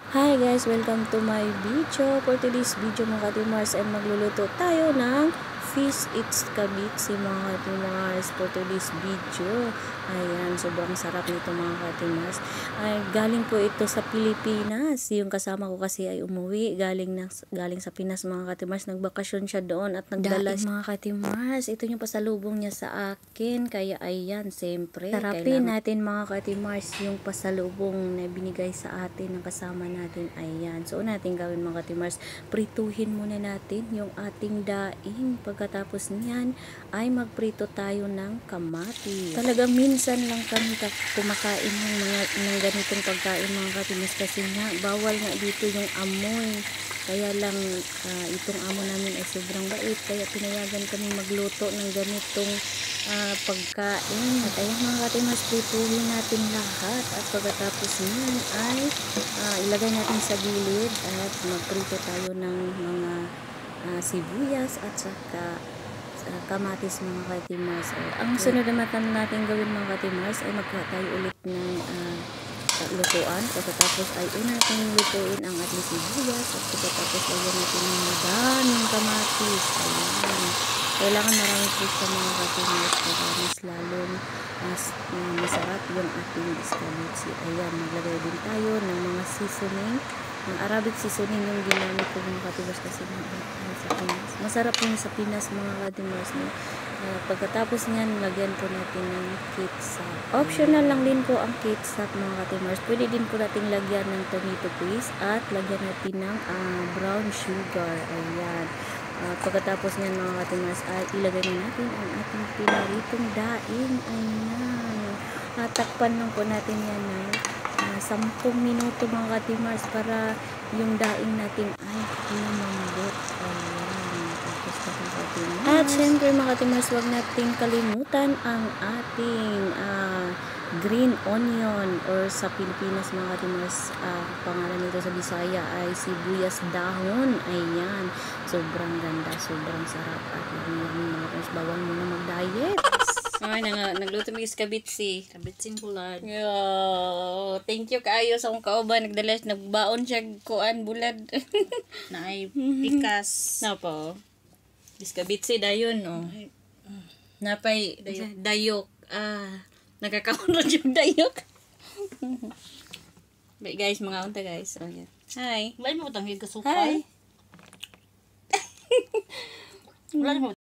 Hi guys, welcome to my video. For today's video mga katimars ay magluluto tayo ng fish it's kabitsi mga katimars. For today's video, ayan, sobrang sarap nito mga katimars. Ay, galing po ito sa Pilipinas. Yung kasama ko kasi ay umuwi galing sa Pinas mga katimars. Nagbakasyon siya doon at nagdala mga katimars. Ito yung pasalubong niya sa akin. Kaya ayan, siyempre sarapin natin mga katimars yung pasalubong na binigay sa atin ng kasama natin. Ayan, so natin gawin mga katimars, prituhin muna natin yung ating daing. Pagkatapos niyan ay magprito tayo ng kamatis. Talagang minsan lang kami kumakain ng ganitong pagkain mga katimars kasi nga bawal nga dito yung amoy. Kaya lang itong amo namin ay sobrang bait, kaya pinayagan kami magluto ng ganitong pagkain. At ayan mga katimars, prituhin natin lahat at pagkatapos niyan ay ilagay natin sa gilid at magprito tayo ng mga sibuyas at saka kamatis mga katimars. Ang sunod natin gawin mga katimars ay magkuha tayo ulit ng lutuan. Pagkatapos ay una natin lutuin ang ating sibuyas at pagkatapos lagyan natin ng madaming kamatis. Ayan. Kailangan maraming fruit sa mga katimars para mas lalong masarap yung ating iskabitsi. Ayan, maglagay din tayo ng mga seasoning. Ang Arabic seasoning yung ginamit ko mga katimars kasi sa Pinas. Masarap yun sa Pinas mga katimars. Pagkatapos niyan, lagyan po natin ng ketchup. Optional lang din po ang ketchup mga katimars. Pwede din po natin lagyan ng tomato paste at lagyan natin ng brown sugar. Ayan. Pagkatapos niyan mga katimars ay ilagay na natin ang ating pinaritong daing. Ayan. Takpan lang po natin yan ng 10 minuto mga katimars para yung daing natin ay lumambot. Ayan. At syempre mga katimars, huwag nating kalimutan ang ating green onion or sa Pilipinas mga katimars, pangalan nito sa Bisaya ay sibuyas dahon. Ayan, sobrang ganda, sobrang sarap at yung mga katimars, bawal muna mag-diet. Ay, nagluto mi kabitsi. Kabitsin bulad. Yo, thank you kaayo sa akong kauban. Nagbaon siya kuan bulad. Na ay pikas. Napa? Kabitsi dayon, no. Napay dayok. Nagkakaunod yung dayok. But guys, mga unta guys. Oh, yeah. Hi. Wala mo tanggil ka suka. Hi. Wala mo